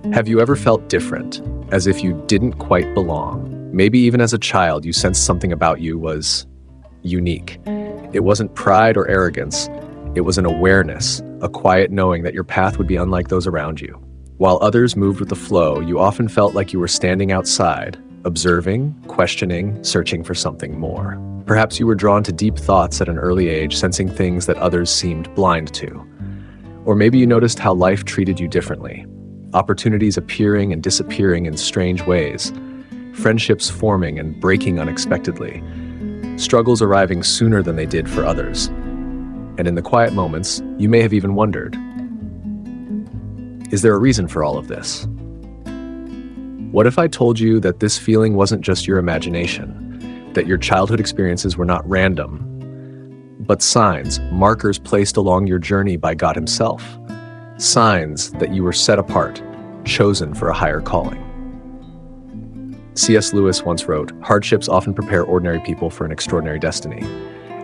Have you ever felt different, as if you didn't quite belong? Maybe even as a child, you sensed something about you was unique. It wasn't pride or arrogance. It was an awareness, a quiet knowing that your path would be unlike those around you. While others moved with the flow, you often felt like you were standing outside, observing, questioning, searching for something more. Perhaps you were drawn to deep thoughts at an early age, sensing things that others seemed blind to. Or maybe you noticed how life treated you differently, opportunities appearing and disappearing in strange ways, friendships forming and breaking unexpectedly, struggles arriving sooner than they did for others. And in the quiet moments, you may have even wondered, is there a reason for all of this? What if I told you that this feeling wasn't just your imagination, that your childhood experiences were not random, but signs, markers placed along your journey by God Himself, signs that you were set apart, chosen for a higher calling? C.S. Lewis once wrote, "Hardships often prepare ordinary people for an extraordinary destiny."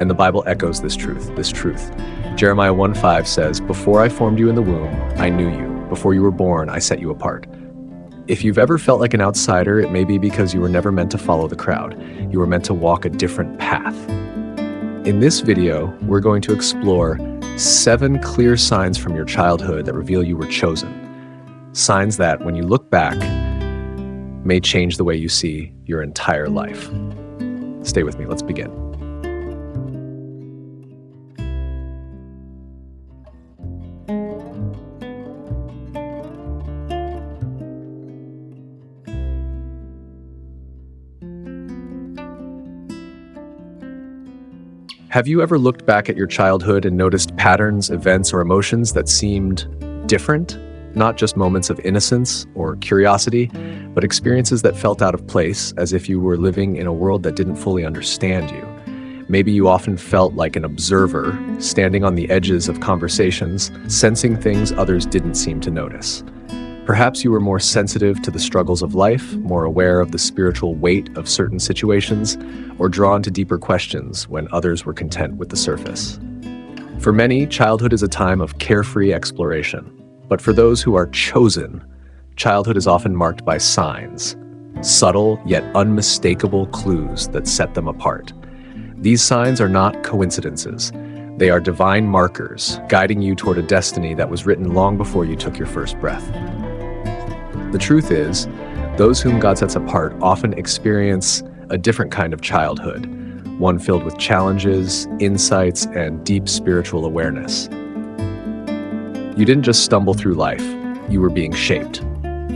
And the Bible echoes this truth. Jeremiah 1:5 says, "Before I formed you in the womb, I knew you. Before you were born, I set you apart." If you've ever felt like an outsider, it may be because you were never meant to follow the crowd. You were meant to walk a different path. In this video, we're going to explore 7 clear signs from your childhood that reveal you were chosen. Signs that, when you look back, may change the way you see your entire life. Stay with me, let's begin. Have you ever looked back at your childhood and noticed patterns, events, or emotions that seemed different? Not just moments of innocence or curiosity, but experiences that felt out of place, as if you were living in a world that didn't fully understand you. Maybe you often felt like an observer, standing on the edges of conversations, sensing things others didn't seem to notice. Perhaps you were more sensitive to the struggles of life, more aware of the spiritual weight of certain situations, or drawn to deeper questions when others were content with the surface. For many, childhood is a time of carefree exploration. But for those who are chosen, childhood is often marked by signs, subtle yet unmistakable clues that set them apart. These signs are not coincidences. They are divine markers, guiding you toward a destiny that was written long before you took your first breath. The truth is, those whom God sets apart often experience a different kind of childhood, one filled with challenges, insights, and deep spiritual awareness. You didn't just stumble through life, you were being shaped.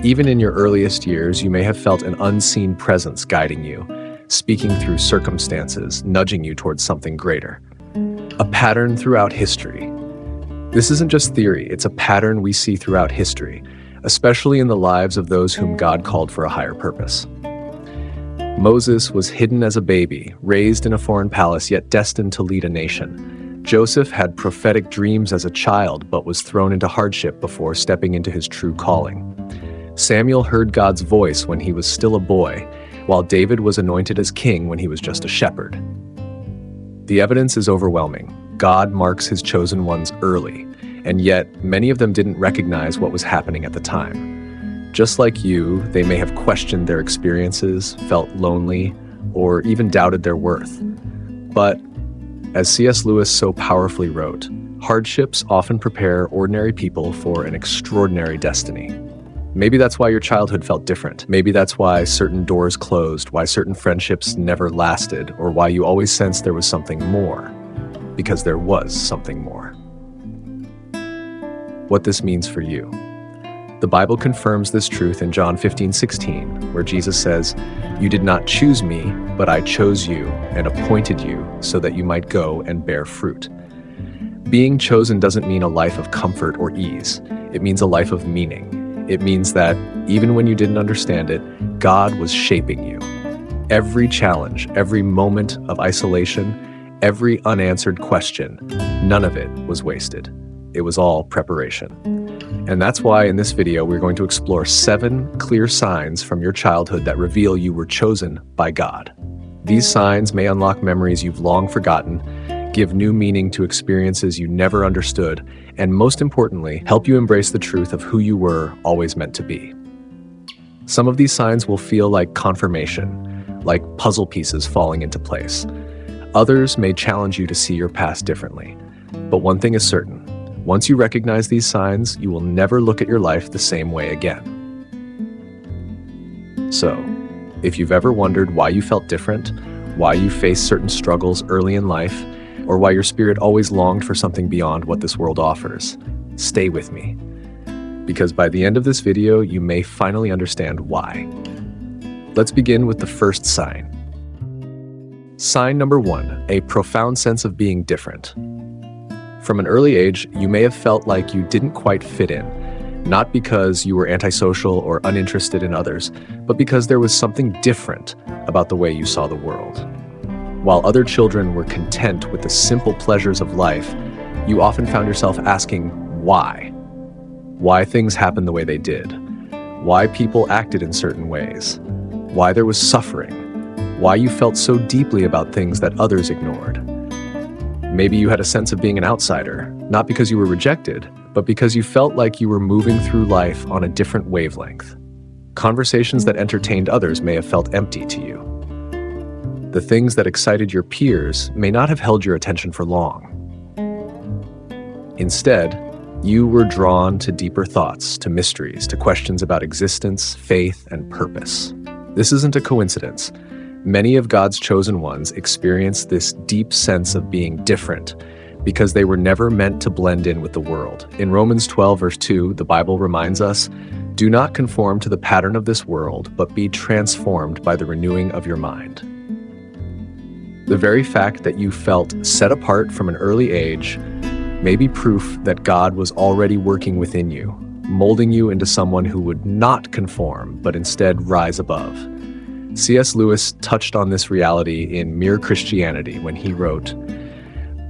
Even in your earliest years, you may have felt an unseen presence guiding you, speaking through circumstances, nudging you towards something greater. A pattern throughout history. This isn't just theory, it's a pattern we see throughout history, especially in the lives of those whom God called for a higher purpose. Moses was hidden as a baby, raised in a foreign palace, yet destined to lead a nation. Joseph had prophetic dreams as a child, but was thrown into hardship before stepping into his true calling. Samuel heard God's voice when he was still a boy, while David was anointed as king when he was just a shepherd. The evidence is overwhelming. God marks His chosen ones early, and yet many of them didn't recognize what was happening at the time. Just like you, they may have questioned their experiences, felt lonely, or even doubted their worth. But as C.S. Lewis so powerfully wrote, hardships often prepare ordinary people for an extraordinary destiny. Maybe that's why your childhood felt different. Maybe that's why certain doors closed, why certain friendships never lasted, or why you always sensed there was something more. Because there was something more. What this means for you. The Bible confirms this truth in John 15:16, where Jesus says, "You did not choose me, but I chose you and appointed you so that you might go and bear fruit." Being chosen doesn't mean a life of comfort or ease. It means a life of meaning. It means that even when you didn't understand it, God was shaping you. Every challenge, every moment of isolation, every unanswered question, none of it was wasted. It was all preparation. And that's why in this video, we're going to explore 7 clear signs from your childhood that reveal you were chosen by God. These signs may unlock memories you've long forgotten, give new meaning to experiences you never understood, and most importantly, help you embrace the truth of who you were always meant to be. Some of these signs will feel like confirmation, like puzzle pieces falling into place. Others may challenge you to see your past differently. But one thing is certain: once you recognize these signs, you will never look at your life the same way again. So, if you've ever wondered why you felt different, why you faced certain struggles early in life, or why your spirit always longed for something beyond what this world offers, stay with me. Because by the end of this video, you may finally understand why. Let's begin with the first sign. Sign number 1, a profound sense of being different. From an early age, you may have felt like you didn't quite fit in, not because you were antisocial or uninterested in others, but because there was something different about the way you saw the world. While other children were content with the simple pleasures of life, you often found yourself asking why. Why things happened the way they did. Why people acted in certain ways. Why there was suffering. Why you felt so deeply about things that others ignored. Maybe you had a sense of being an outsider, not because you were rejected, but because you felt like you were moving through life on a different wavelength. Conversations that entertained others may have felt empty to you. The things that excited your peers may not have held your attention for long. Instead, you were drawn to deeper thoughts, to mysteries, to questions about existence, faith, and purpose. This isn't a coincidence. Many of God's chosen ones experience this deep sense of being different because they were never meant to blend in with the world. In Romans 12, verse 2, the Bible reminds us, "Do not conform to the pattern of this world, but be transformed by the renewing of your mind." The very fact that you felt set apart from an early age may be proof that God was already working within you, molding you into someone who would not conform, but instead rise above. C.S. Lewis touched on this reality in Mere Christianity when he wrote,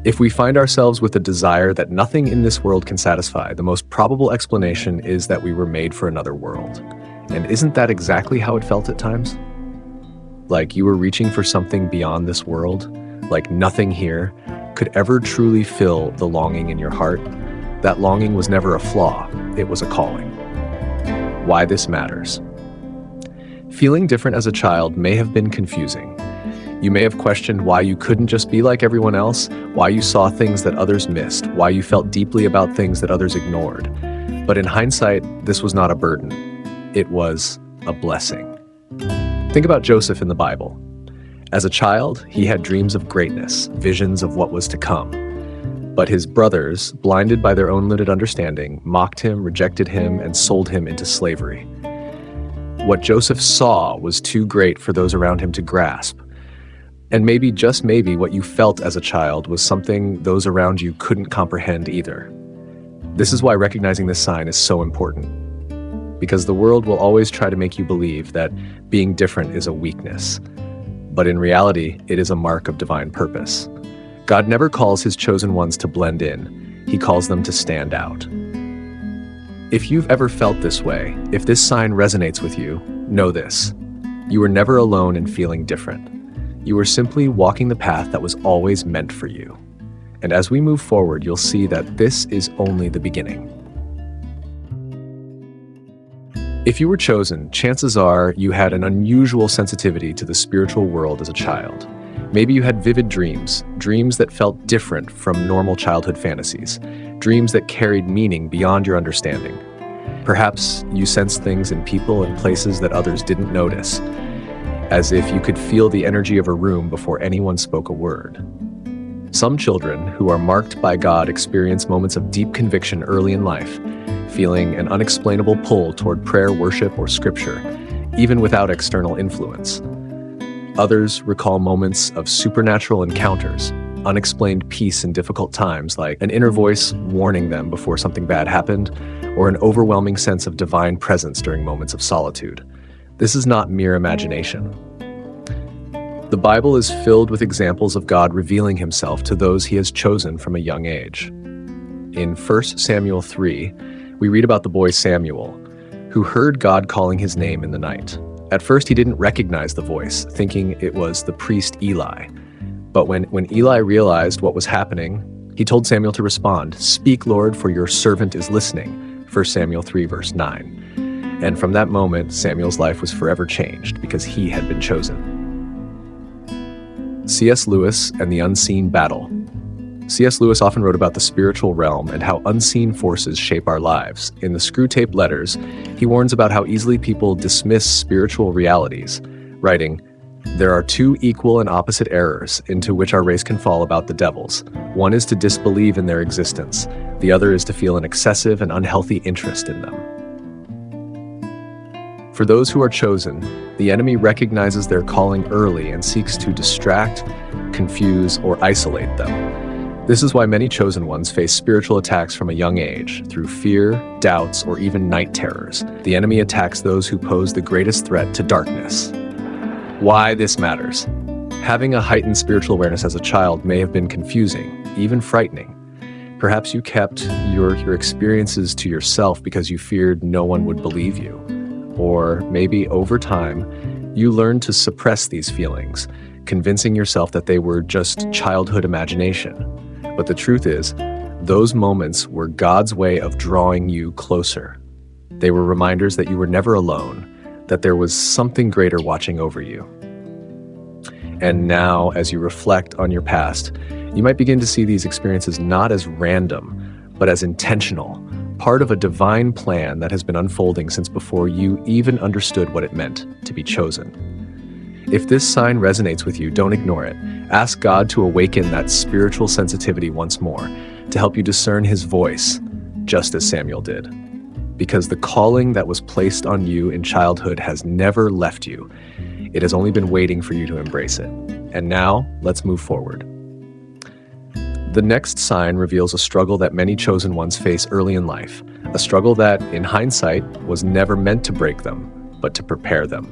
"If we find ourselves with a desire that nothing in this world can satisfy, the most probable explanation is that we were made for another world." And isn't that exactly how it felt at times? Like you were reaching for something beyond this world, like nothing here could ever truly fill the longing in your heart. That longing was never a flaw, it was a calling. Why this matters. Feeling different as a child may have been confusing. You may have questioned why you couldn't just be like everyone else, why you saw things that others missed, why you felt deeply about things that others ignored. But in hindsight, this was not a burden. It was a blessing. Think about Joseph in the Bible. As a child, he had dreams of greatness, visions of what was to come. But his brothers, blinded by their own limited understanding, mocked him, rejected him, and sold him into slavery. What Joseph saw was too great for those around him to grasp. And maybe, just maybe, what you felt as a child was something those around you couldn't comprehend either. This is why recognizing this sign is so important. Because the world will always try to make you believe that being different is a weakness. But in reality, it is a mark of divine purpose. God never calls his chosen ones to blend in. He calls them to stand out. If you've ever felt this way, if this sign resonates with you, know this: you were never alone in feeling different. You were simply walking the path that was always meant for you. And as we move forward, you'll see that this is only the beginning. If you were chosen, chances are you had an unusual sensitivity to the spiritual world as a child. Maybe you had vivid dreams, dreams that felt different from normal childhood fantasies, dreams that carried meaning beyond your understanding. Perhaps you sensed things in people and places that others didn't notice, as if you could feel the energy of a room before anyone spoke a word. Some children who are marked by God experience moments of deep conviction early in life, feeling an unexplainable pull toward prayer, worship, or scripture, even without external influence. Others recall moments of supernatural encounters, unexplained peace in difficult times, like an inner voice warning them before something bad happened, or an overwhelming sense of divine presence during moments of solitude. This is not mere imagination. The Bible is filled with examples of God revealing himself to those he has chosen from a young age. In 1 Samuel 3, we read about the boy Samuel, who heard God calling his name in the night. At first, he didn't recognize the voice, thinking it was the priest Eli. But when Eli realized what was happening, he told Samuel to respond, "Speak, Lord, for your servant is listening." 1 Samuel 3, verse 9. And from that moment, Samuel's life was forever changed because he had been chosen. C.S. Lewis and the Unseen Battle. C.S. Lewis often wrote about the spiritual realm and how unseen forces shape our lives. In the Screwtape Letters, he warns about how easily people dismiss spiritual realities, writing, "There are two equal and opposite errors into which our race can fall about the devils. One is to disbelieve in their existence. The other is to feel an excessive and unhealthy interest in them." For those who are chosen, the enemy recognizes their calling early and seeks to distract, confuse, or isolate them. This is why many chosen ones face spiritual attacks from a young age, through fear, doubts, or even night terrors. The enemy attacks those who pose the greatest threat to darkness. Why this matters. Having a heightened spiritual awareness as a child may have been confusing, even frightening. Perhaps you kept your experiences to yourself because you feared no one would believe you. Or maybe over time, you learned to suppress these feelings, convincing yourself that they were just childhood imagination. But the truth is, those moments were God's way of drawing you closer. They were reminders that you were never alone, that there was something greater watching over you. And now, as you reflect on your past, you might begin to see these experiences not as random, but as intentional, part of a divine plan that has been unfolding since before you even understood what it meant to be chosen. If this sign resonates with you, don't ignore it. Ask God to awaken that spiritual sensitivity once more, to help you discern His voice, just as Samuel did. Because the calling that was placed on you in childhood has never left you. It has only been waiting for you to embrace it. And now, let's move forward. The next sign reveals a struggle that many chosen ones face early in life, a struggle that, in hindsight, was never meant to break them, but to prepare them.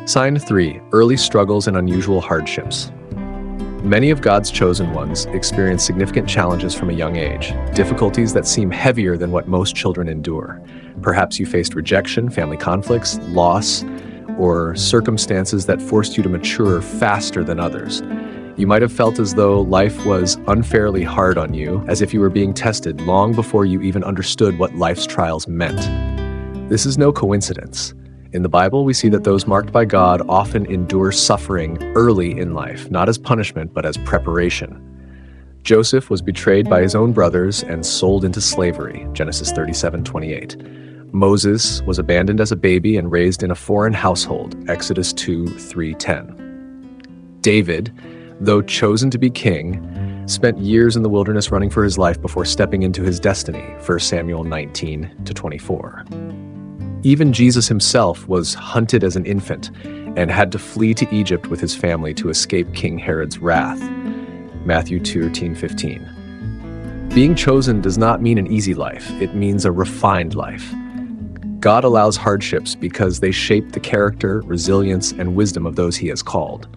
Sign 3, early struggles and unusual hardships. Many of God's chosen ones experience significant challenges from a young age, difficulties that seem heavier than what most children endure. Perhaps you faced rejection, family conflicts, loss, or circumstances that forced you to mature faster than others. You might have felt as though life was unfairly hard on you, as if you were being tested long before you even understood what life's trials meant. This is no coincidence. In the Bible, we see that those marked by God often endure suffering early in life, not as punishment, but as preparation. Joseph was betrayed by his own brothers and sold into slavery, Genesis 37:28. Moses was abandoned as a baby and raised in a foreign household, Exodus 2:3-10. David, though chosen to be king, spent years in the wilderness running for his life before stepping into his destiny, 1 Samuel 19-24. Even Jesus himself was hunted as an infant and had to flee to Egypt with his family to escape King Herod's wrath, Matthew 2:13-15. Being chosen does not mean an easy life, it means a refined life. God allows hardships because they shape the character, resilience, and wisdom of those he has called.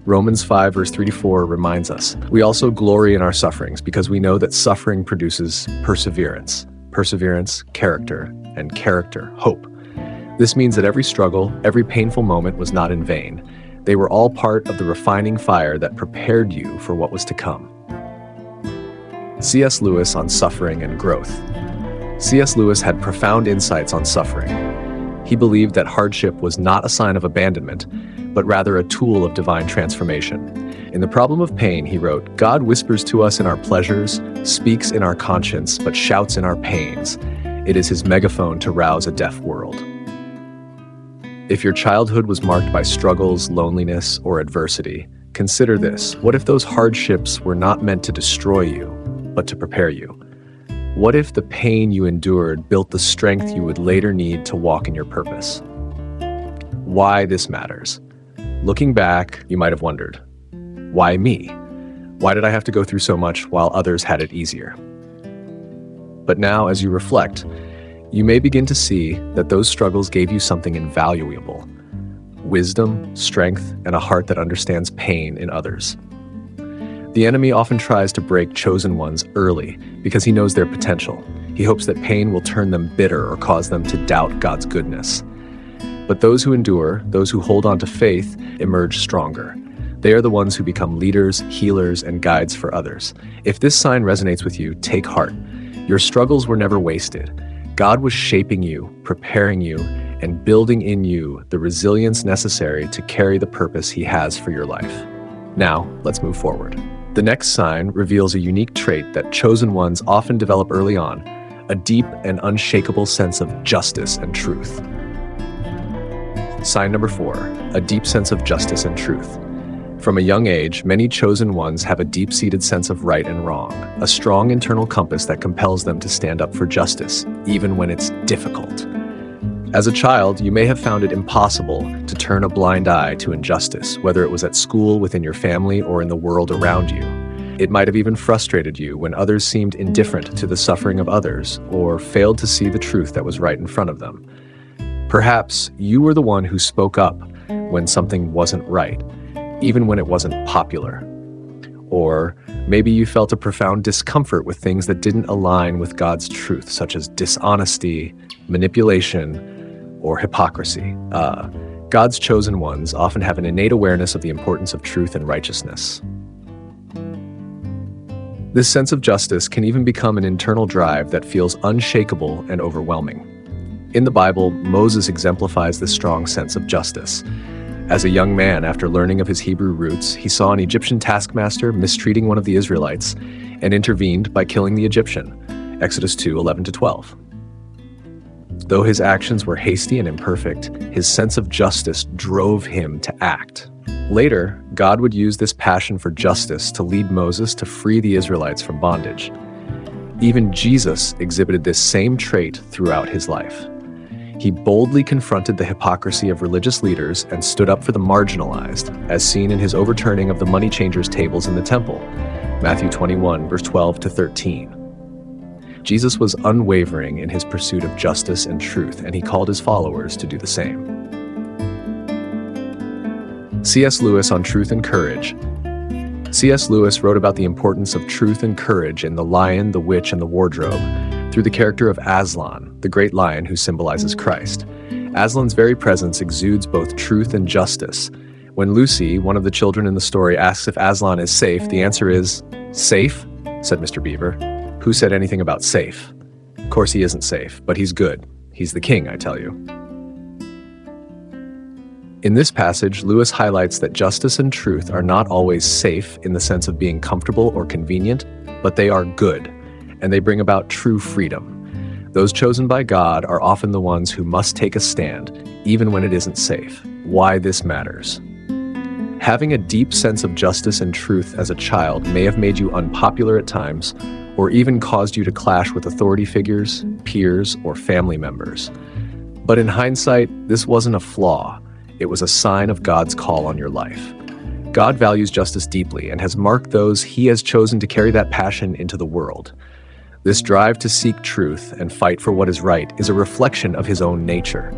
Romans 5 verse 3-4 reminds us, "We also glory in our sufferings because we know that suffering produces perseverance, perseverance, character, and character, hope." This means that every struggle, every painful moment was not in vain. They were all part of the refining fire that prepared you for what was to come. C.S. Lewis on suffering and growth. C.S. Lewis had profound insights on suffering. He believed that hardship was not a sign of abandonment, but rather a tool of divine transformation. In The Problem of Pain, he wrote, "God whispers to us in our pleasures, speaks in our conscience, but shouts in our pains. It is his megaphone to rouse a deaf world." If your childhood was marked by struggles, loneliness, or adversity, consider this. What if those hardships were not meant to destroy you, but to prepare you? What if the pain you endured built the strength you would later need to walk in your purpose? Why this matters. Looking back, you might have wondered, why me? Why did I have to go through so much while others had it easier? But now, as you reflect, you may begin to see that those struggles gave you something invaluable: wisdom, strength, and a heart that understands pain in others. The enemy often tries to break chosen ones early because he knows their potential. He hopes that pain will turn them bitter or cause them to doubt God's goodness. But those who endure, those who hold on to faith, emerge stronger. They are the ones who become leaders, healers, and guides for others. If this sign resonates with you, take heart. Your struggles were never wasted. God was shaping you, preparing you, and building in you the resilience necessary to carry the purpose He has for your life. Now, let's move forward. The next sign reveals a unique trait that chosen ones often develop early on, a deep and unshakable sense of justice and truth. Sign number 4, a deep sense of justice and truth. From a young age, many chosen ones have a deep-seated sense of right and wrong, a strong internal compass that compels them to stand up for justice, even when it's difficult. As a child, you may have found it impossible to turn a blind eye to injustice, whether it was at school, within your family, or in the world around you. It might have even frustrated you when others seemed indifferent to the suffering of others, or failed to see the truth that was right in front of them. Perhaps you were the one who spoke up when something wasn't right, even when it wasn't popular. Or maybe you felt a profound discomfort with things that didn't align with God's truth, such as dishonesty, manipulation, or hypocrisy. God's chosen ones often have an innate awareness of the importance of truth and righteousness. This sense of justice can even become an internal drive that feels unshakable and overwhelming. In the Bible, Moses exemplifies this strong sense of justice. As a young man, after learning of his Hebrew roots, he saw an Egyptian taskmaster mistreating one of the Israelites and intervened by killing the Egyptian. Exodus 2:11-12. Though his actions were hasty and imperfect, his sense of justice drove him to act. Later, God would use this passion for justice to lead Moses to free the Israelites from bondage. Even Jesus exhibited this same trait throughout his life. He boldly confronted the hypocrisy of religious leaders and stood up for the marginalized, as seen in his overturning of the money changers' tables in the temple, Matthew 21, verse 12-13. Jesus was unwavering in his pursuit of justice and truth, and he called his followers to do the same. C.S. Lewis on truth and courage. C.S. Lewis wrote about the importance of truth and courage in The Lion, the Witch, and the Wardrobe through the character of Aslan, the great lion who symbolizes Christ. Aslan's very presence exudes both truth and justice. When Lucy, one of the children in the story, asks if Aslan is safe, the answer is, "Safe?" said Mr. Beaver. "Who said anything about safe? Of course he isn't safe, but he's good. He's the king, I tell you." In this passage, Lewis highlights that justice and truth are not always safe in the sense of being comfortable or convenient, but they are good, and they bring about true freedom. Those chosen by God are often the ones who must take a stand, even when it isn't safe. Why this matters. Having a deep sense of justice and truth as a child may have made you unpopular at times, or even caused you to clash with authority figures, peers, or family members. But in hindsight, this wasn't a flaw. It was a sign of God's call on your life. God values justice deeply and has marked those He has chosen to carry that passion into the world. This drive to seek truth and fight for what is right is a reflection of His own nature.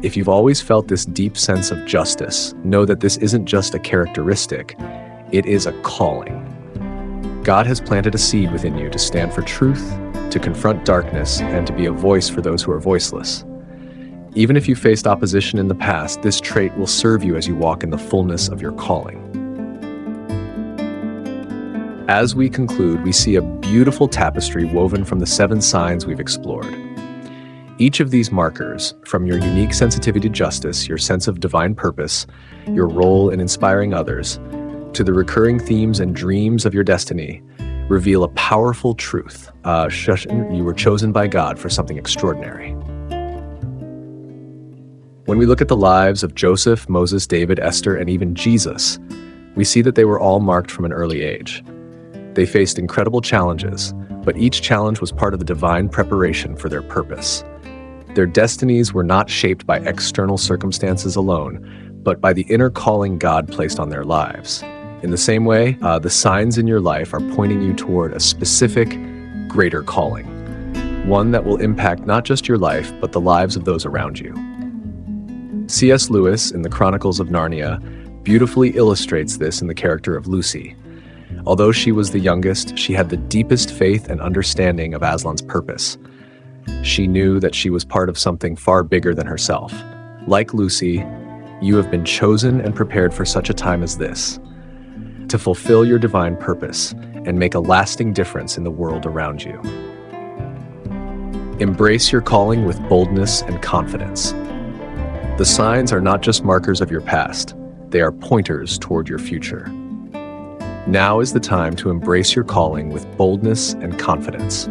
If you've always felt this deep sense of justice, know that this isn't just a characteristic, it is a calling. God has planted a seed within you to stand for truth, to confront darkness, and to be a voice for those who are voiceless. Even if you faced opposition in the past, this trait will serve you as you walk in the fullness of your calling. As we conclude, we see a beautiful tapestry woven from the 7 signs we've explored. Each of these markers, from your unique sensitivity to justice, your sense of divine purpose, your role in inspiring others, to the recurring themes and dreams of your destiny, reveal a powerful truth. You were chosen by God for something extraordinary. When we look at the lives of Joseph, Moses, David, Esther, and even Jesus, we see that they were all marked from an early age. They faced incredible challenges, but each challenge was part of the divine preparation for their purpose. Their destinies were not shaped by external circumstances alone, but by the inner calling God placed on their lives. In the same way, the signs in your life are pointing you toward a specific, greater calling, one that will impact not just your life, but the lives of those around you. C.S. Lewis, in the Chronicles of Narnia, beautifully illustrates this in the character of Lucy. Although she was the youngest, she had the deepest faith and understanding of Aslan's purpose. She knew that she was part of something far bigger than herself. Like Lucy, you have been chosen and prepared for such a time as this. to fulfill your divine purpose and make a lasting difference in the world around you. Embrace your calling with boldness and confidence. The signs are not just markers of your past, they are pointers toward your future. Now is the time to embrace your calling with boldness and confidence.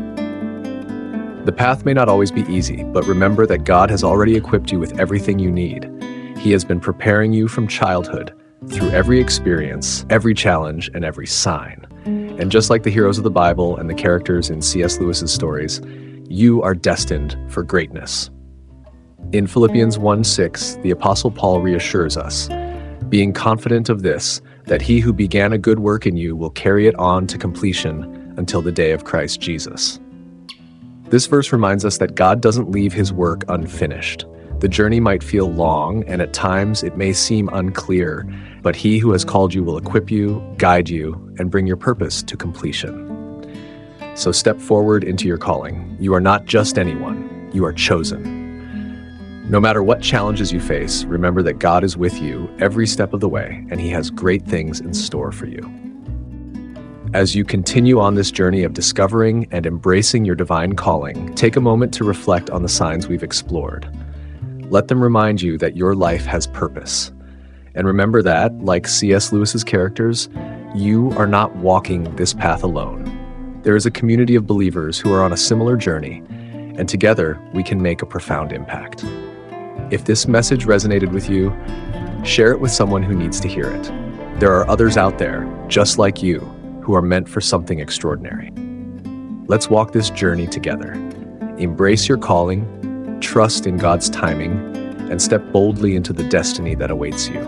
The path may not always be easy, but remember that God has already equipped you with everything you need. He has been preparing you from childhood, through every experience, every challenge, and every sign. And just like the heroes of the Bible and the characters in C.S. Lewis's stories, you are destined for greatness. In Philippians 1:6, the Apostle Paul reassures us, being confident of this, that he who began a good work in you will carry it on to completion until the day of Christ Jesus. This verse reminds us that God doesn't leave his work unfinished. The journey might feel long, and at times it may seem unclear, but he who has called you will equip you, guide you, and bring your purpose to completion. So step forward into your calling. You are not just anyone, you are chosen. No matter what challenges you face, remember that God is with you every step of the way, and he has great things in store for you. As you continue on this journey of discovering and embracing your divine calling, take a moment to reflect on the signs we've explored. Let them remind you that your life has purpose. And remember that, like C.S. Lewis's characters, you are not walking this path alone. There is a community of believers who are on a similar journey, and together we can make a profound impact. If this message resonated with you, share it with someone who needs to hear it. There are others out there, just like you, who are meant for something extraordinary. Let's walk this journey together. Embrace your calling, trust in God's timing, and step boldly into the destiny that awaits you.